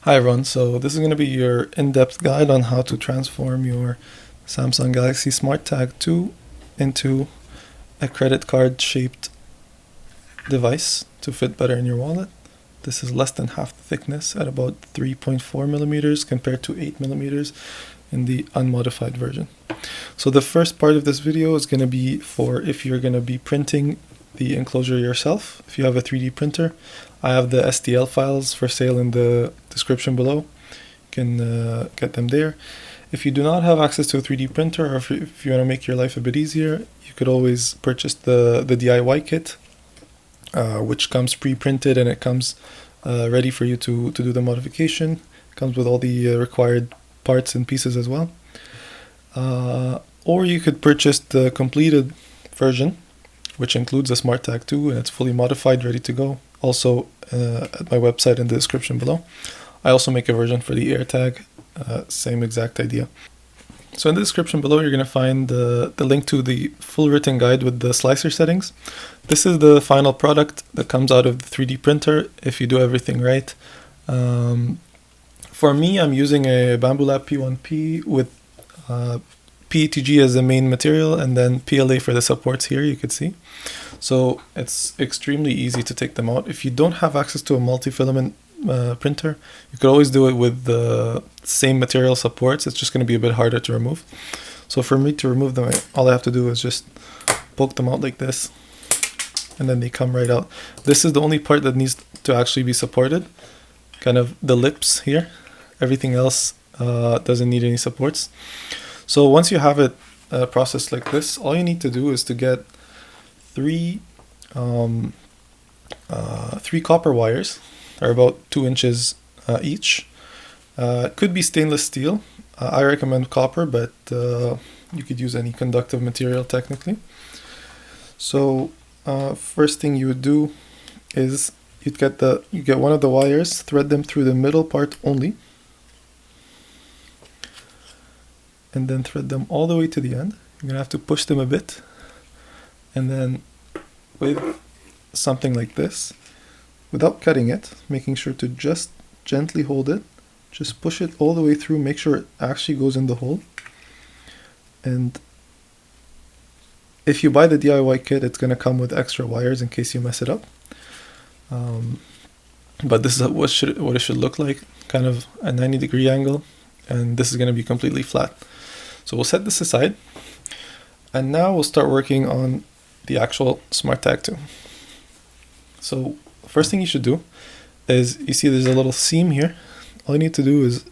Hi everyone, so this is going to be your in-depth guide on how to transform your Samsung Galaxy SmartTag2 into a credit card shaped device to fit better in your wallet. This is less than half the thickness at about 3.4 millimeters compared to 8 millimeters in the unmodified version. So the first part of this video is going to be for if you're going to be printing the enclosure yourself. If you have a 3D printer, I have the STL files for sale in the description below. You can get them there. If you do not have access to a 3D printer, or if you want to make your life a bit easier, you could always purchase the DIY kit, which comes pre-printed and it comes ready for you to do the modification. It comes with all the required parts and pieces as well. Or you could purchase the completed version, which includes a SmartTag2 and it's fully modified, ready to go. Also at my website in the description below. I also make a version for the AirTag, same exact idea. So in the description below, you're going to find the link to the full written guide with the slicer settings. This is the final product that comes out of the 3D printer if you do everything right. For me, I'm using a Bamboo Lab P1P with PETG as the main material and then PLA for the supports here, you could see. So it's extremely easy to take them out. If you don't have access to a multi-filament printer, you could always do it with the same material supports. It's just going to be a bit harder to remove. So for me to remove them, all I have to do is just poke them out like this, and then they come right out. This is the only part that needs to actually be supported, kind of the lips here. Everything else doesn't need any supports. So once you have it processed like this, all you need to do is to get three copper wires. They're about 2 inches each. It could be stainless steel. I recommend copper, but you could use any conductive material technically. So first thing you would do is you get one of the wires, thread them through the middle part only, and then thread them all the way to the end. You're gonna have to push them a bit, and then with something like this, without cutting it, making sure to just gently hold it, just push it all the way through, make sure it actually goes in the hole. And if you buy the DIY kit, it's gonna come with extra wires in case you mess it up. But this is what it should look like, kind of a 90-degree angle, and this is gonna be completely flat. So we'll set this aside, and now we'll start working on the actual SmartTag2. So first thing you should do is, you see there's a little seam here. All you need to do is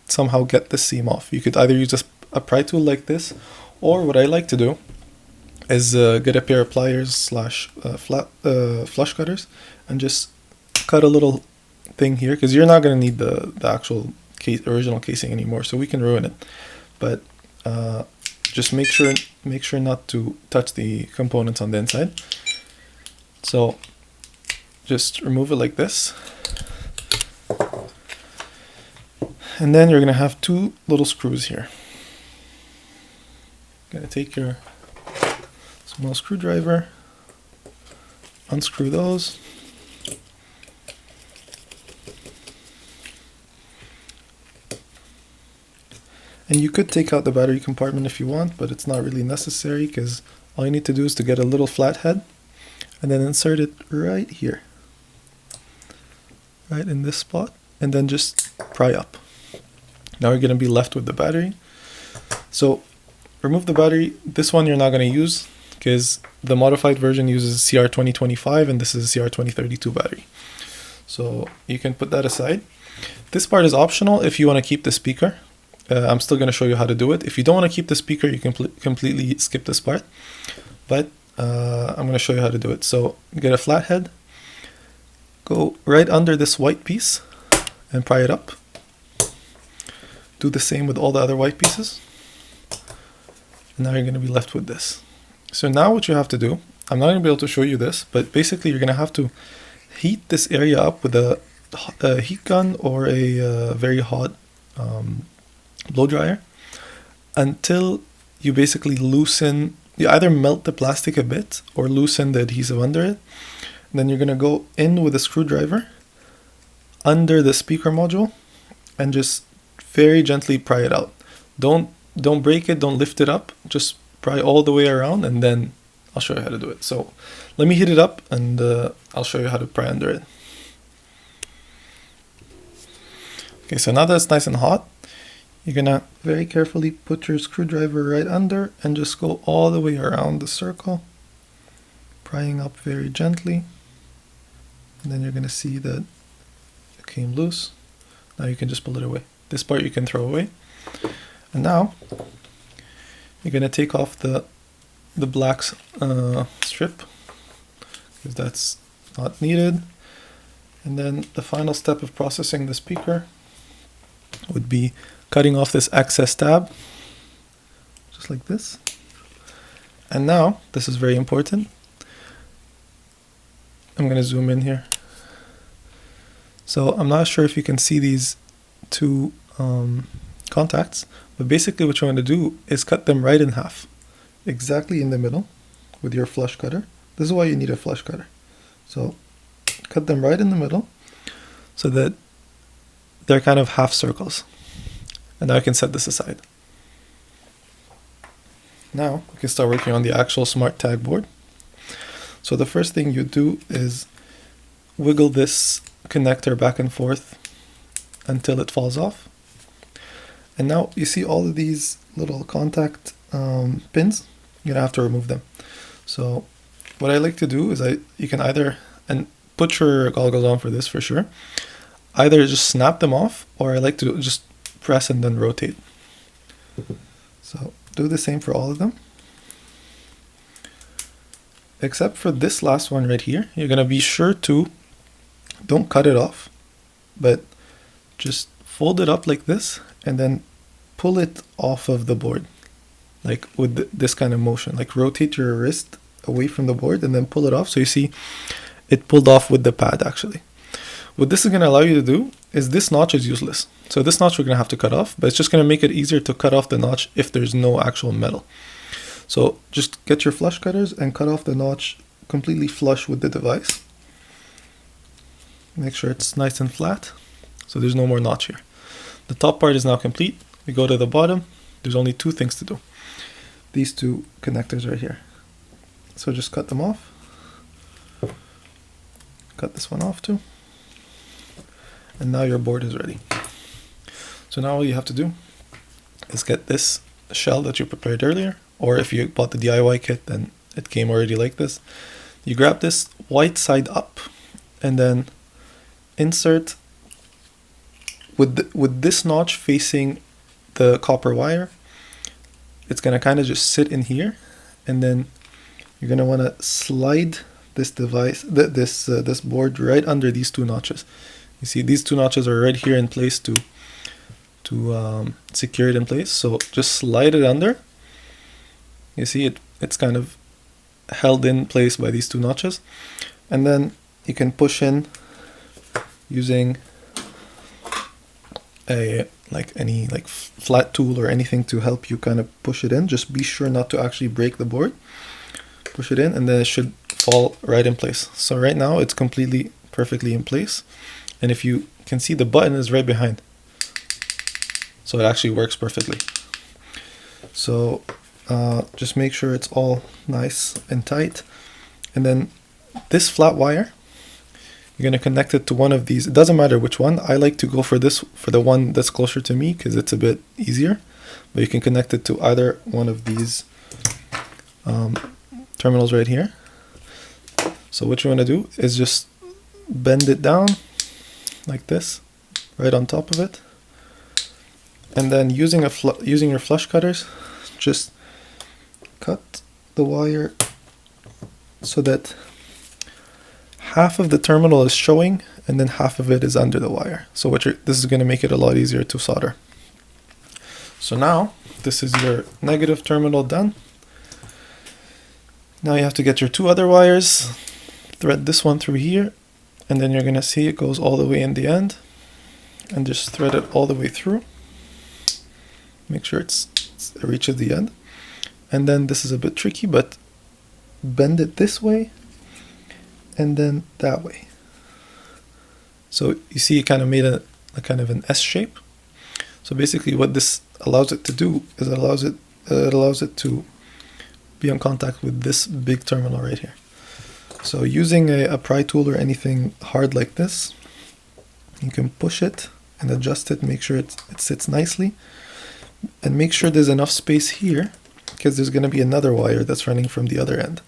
somehow get this seam off. You could either use a pry tool like this, or what I like to do is get a pair of pliers slash flush cutters and just cut a little thing here, because you're not going to need the actual original casing anymore, so we can ruin it. But just make sure not to touch the components on the inside. So just remove it like this, and then you're gonna have 2 little screws here. You're gonna take your small screwdriver, unscrew those, and you could take out the battery compartment if you want, but it's not really necessary, because all you need to do is to get a little flat head and then insert it right here, right in this spot, and then just pry up. Now you're going to be left with the battery. So remove the battery. This one you're not going to use, because the modified version uses CR2025 and this is a CR2032 battery. So you can put that aside. This part is optional if you want to keep the speaker. I'm still going to show you how to do it. If you don't want to keep the speaker, you can completely skip this part, but I'm going to show you how to do it. So get a flathead, go right under this white piece and pry it up. Do the same with all the other white pieces, and now you're going to be left with this. So now what you have to do, I'm not going to be able to show you this, but basically you're going to have to heat this area up with a heat gun or a very hot blow dryer until you basically loosen, you either melt the plastic a bit or loosen the adhesive under it. And then you're going to go in with a screwdriver under the speaker module and just very gently pry it out. Don't break it, don't lift it up, just pry all the way around, and then I'll show you how to do it. So let me heat it up, and I'll show you how to pry under it. Okay, so now that it's nice and hot, you're gonna very carefully put your screwdriver right under and just go all the way around the circle, prying up very gently. And then you're gonna see that it came loose. Now you can just pull it away. This part you can throw away. And now you're gonna take off the black strip, because that's not needed. And then the final step of processing the speaker would be cutting off this excess tab, just like this. And now, this is very important. I'm going to zoom in here. So I'm not sure if you can see these two contacts, but basically what you want to do is cut them right in half, exactly in the middle with your flush cutter. This is why you need a flush cutter. So cut them right in the middle so that they're kind of half circles. And now I can set this aside. Now we can start working on the actual SmartTag board. So the first thing you do is wiggle this connector back and forth until it falls off. And now you see all of these little contact pins, you're gonna have to remove them. So what I like to do is you can either, and put your goggles on for this for sure, either just snap them off, or I like to just press and then rotate. So do the same for all of them. Except for this last one right here, you're gonna be sure to, don't cut it off, but just fold it up like this and then pull it off of the board, like with this kind of motion, like rotate your wrist away from the board and then pull it off. So you see it pulled off with the pad actually. What this is going to allow you to do is, this notch is useless. So this notch we're going to have to cut off, but it's just going to make it easier to cut off the notch if there's no actual metal. So just get your flush cutters and cut off the notch completely flush with the device. Make sure it's nice and flat, so there's no more notch here. The top part is now complete. We go to the bottom. There's only two things to do. These two connectors right here. So just cut them off. Cut this one off too. And now your board is ready. So now all you have to do is get this shell that you prepared earlier, or if you bought the DIY kit, then it came already like this. You grab this white side up and then insert with this notch facing the copper wire. It's gonna kind of just sit in here, and then you're gonna want to slide this device, this board right under these two notches. You see these two notches are right here in place to secure it in place. So just slide it under. You see it's kind of held in place by these two notches, and then you can push in using a any flat tool or anything to help you kind of push it in. Just be sure not to actually break the board. Push it in and then it should fall right in place. So right now it's completely perfectly in place, and if you can see, the button is right behind, so it actually works perfectly. So just make sure it's all nice and tight, and then this flat wire, you're going to connect it to one of these. It doesn't matter which one. I like to go for the one that's closer to me because it's a bit easier, but you can connect it to either one of these terminals right here. So what you want to do is just bend it down like this, right on top of it, and then using your flush cutters, just cut the wire so that half of the terminal is showing and then half of it is under the wire. So this is going to make it a lot easier to solder. So now this is your negative terminal done. Now you have to get your two other wires, thread this one through here, and then you're going to see it goes all the way in the end, and just thread it all the way through. Make sure it reaches the end. And then this is a bit tricky, but bend it this way and then that way. So you see it kind of made a kind of an S shape. So basically what this allows it to do is it allows it to be in contact with this big terminal right here. So using a pry tool or anything hard like this, you can push it and adjust it, make sure it sits nicely, and make sure there's enough space here, because there's going to be another wire that's running from the other end.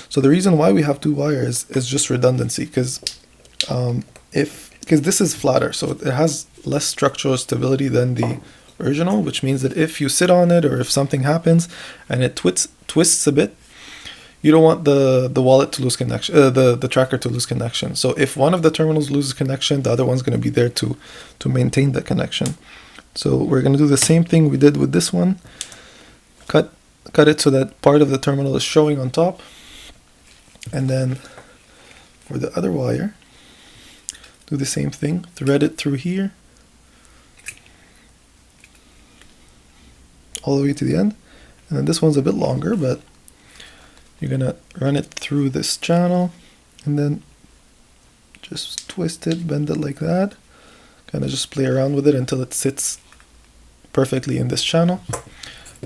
So the reason why we have two wires is just redundancy, because this is flatter, so it has less structural stability than the original, which means that if you sit on it or if something happens and it twists a bit, you don't want the wallet to lose connection, the tracker to lose connection. So if one of the terminals loses connection, the other one's going to be there to maintain that connection. So we're going to do the same thing we did with this one. Cut it so that part of the terminal is showing on top. And then for the other wire, do the same thing. Thread it through here, all the way to the end. And then this one's a bit longer, but you're going to run it through this channel and then just twist it, bend it like that. Kind of just play around with it until it sits perfectly in this channel.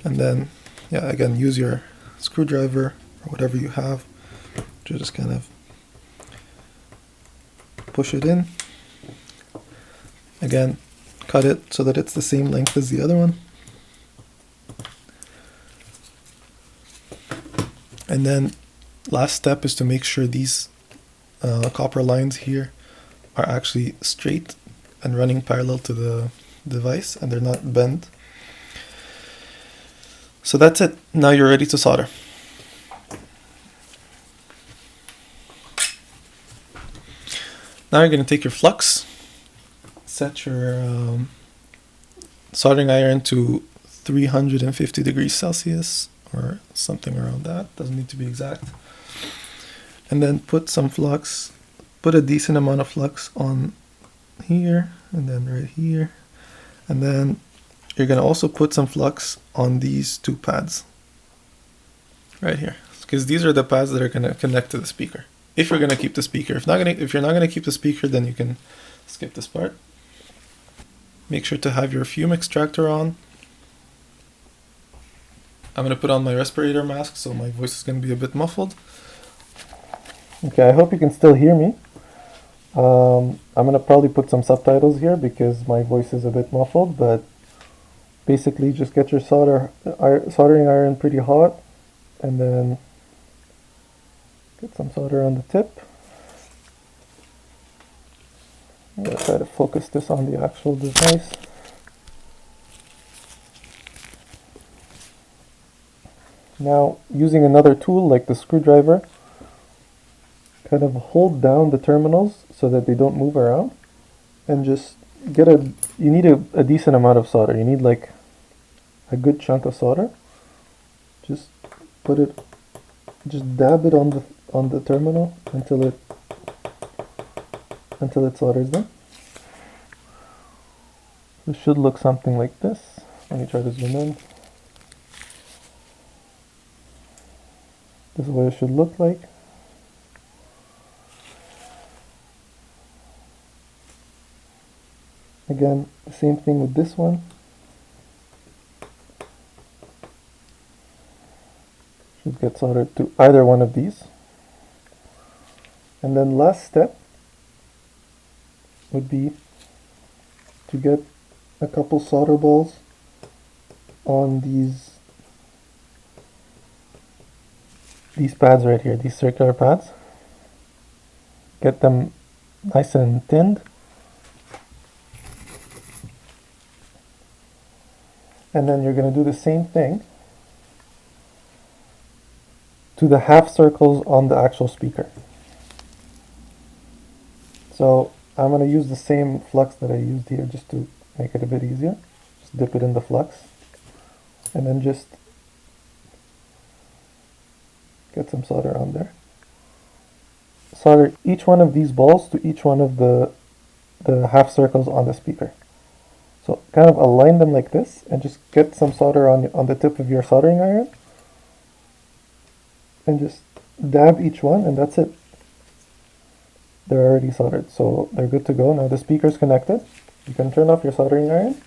And then, yeah, again, use your screwdriver or whatever you have to just kind of push it in. Again, cut it so that it's the same length as the other one. And then last step is to make sure these copper lines here are actually straight and running parallel to the device and they're not bent. So that's it. Now you're ready to solder. Now you're going to take your flux, set your soldering iron to 350 degrees Celsius or something around that, doesn't need to be exact. And then put some flux, put a decent amount of flux on here and then right here. And then you're going to also put some flux on these two pads right here, because these are the pads that are going to connect to the speaker. If you're going to keep the speaker, if you're not going to keep the speaker, then you can skip this part. Make sure to have your fume extractor on. I'm going to put on my respirator mask, so my voice is going to be a bit muffled. Okay, I hope you can still hear me. I'm going to probably put some subtitles here because my voice is a bit muffled, but basically just get your soldering iron pretty hot and then get some solder on the tip. I'm going to try to focus this on the actual device. Now, using another tool like the screwdriver, kind of hold down the terminals so that they don't move around, and just you need a decent amount of solder. You need like a good chunk of solder. Just dab it on the terminal until it solders them. This should look something like this. Let me try to zoom in. This is what it should look like. Again, the same thing with this one. Should get soldered to either one of these. And then last step would be to get a couple solder balls on these pads right here, these circular pads. Get them nice and thinned. And then you're going to do the same thing to the half circles on the actual speaker. So I'm going to use the same flux that I used here just to make it a bit easier. Just dip it in the flux and then just get some solder on there. Solder each one of these balls to each one of the half circles on the speaker. So kind of align them like this and just get some solder on the tip of your soldering iron and just dab each one, and that's it. They're already soldered, so they're good to go. Now the speaker's connected. You can turn off your soldering iron.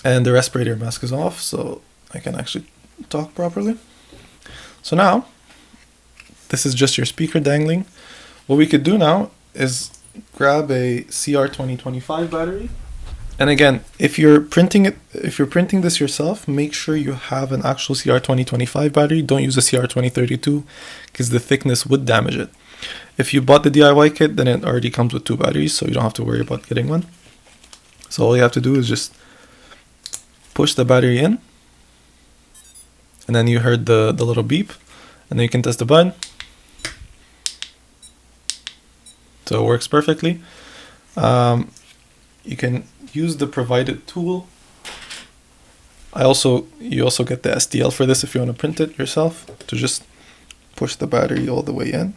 and the respirator mask is off, so I can actually talk properly. So now, this is just your speaker dangling. What we could do now is grab a CR2025 battery. And again, if you're printing this yourself, make sure you have an actual CR2025 battery. Don't use a CR2032 because the thickness would damage it. If you bought the DIY kit, then it already comes with 2 batteries, so you don't have to worry about getting one. So all you have to do is just push the battery in, and then you heard the little beep, and then you can test the button. So it works perfectly. You can use the provided tool. You also get the STL for this if you want to print it yourself, to just push the battery all the way in,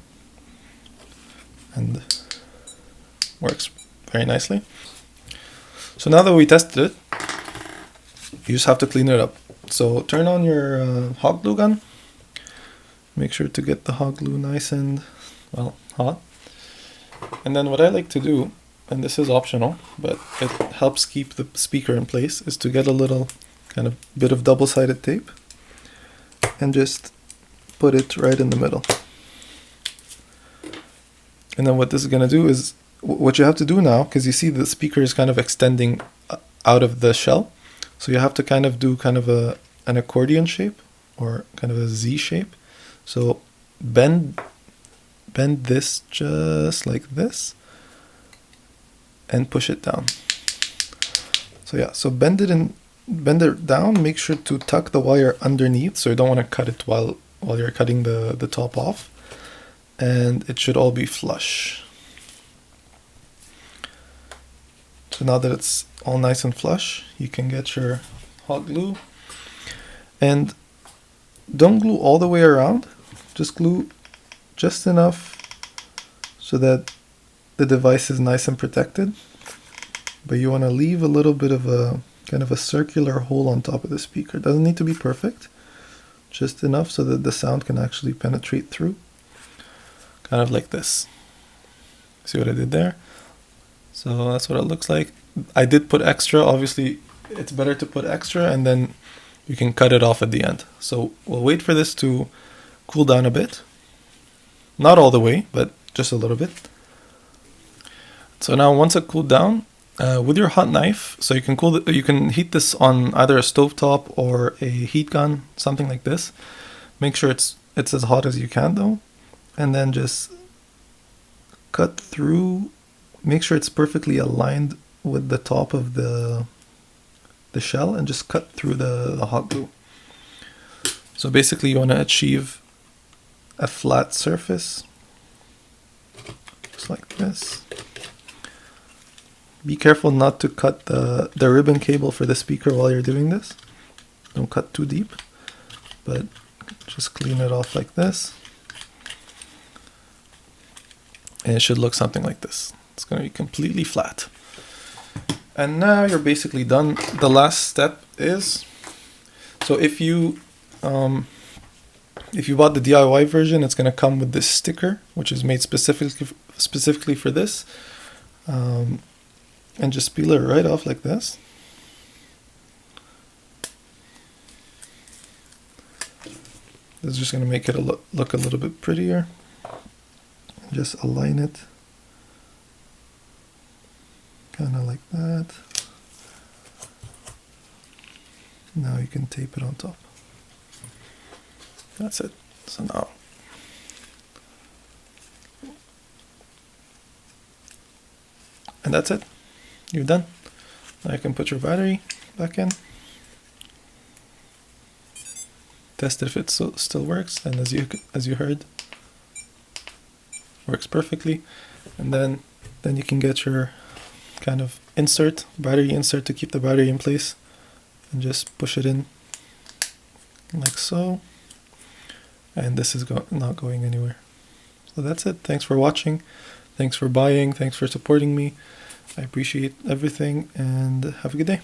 and works very nicely. So now that we tested it, you just have to clean it up. So turn on your hot glue gun. Make sure to get the hot glue nice and, well, hot. And then what I like to do, and this is optional, but it helps keep the speaker in place, is to get a little kind of bit of double-sided tape and just put it right in the middle. And then what this is going to do is, what you have to do now, because you see the speaker is kind of extending out of the shell, so you have to kind of do kind of an accordion shape, or kind of a Z shape. So bend this just like this and push it down. So yeah, so bend it down. Make sure to tuck the wire underneath, so you don't want to cut it while you're cutting the top off, and it should all be flush. So now that it's all nice and flush, you can get your hot glue, and don't glue all the way around, just glue just enough so that the device is nice and protected, but you want to leave a little bit of a kind of a circular hole on top of the speaker. It doesn't need to be perfect, just enough so that the sound can actually penetrate through, kind of like this. See what I did there? So that's what it looks like. I did put extra. Obviously it's better to put extra, and then you can cut it off at the end. So we'll wait for this to cool down a bit. Not all the way, but just a little bit. So now once it cooled down, with your hot knife, so you can heat this on either a stovetop or a heat gun, something like this. Make sure it's as hot as you can though, and then just cut through. Make sure it's perfectly aligned with the top of the shell, and just cut through the hot glue. So basically you want to achieve a flat surface, just like this. Be careful not to cut the ribbon cable for the speaker while you're doing this. Don't cut too deep, but just clean it off like this. And it should look something like this. It's going to be completely flat. And now you're basically done. The last step is, so if you bought the DIY version, it's going to come with this sticker, which is made specifically for this. And just peel it right off like this. This is just going to make it look a little bit prettier. Just align it, kind of like that. Now you can tape it on top. That's it. So now, and that's it. You're done. Now you can put your battery back in. Test if it still works, and as you heard, works perfectly. And then you can get your kind of battery insert to keep the battery in place, and just push it in like so. And this is not going anywhere. So that's it. Thanks for watching. Thanks for buying. Thanks for supporting me. I appreciate everything, and have a good day.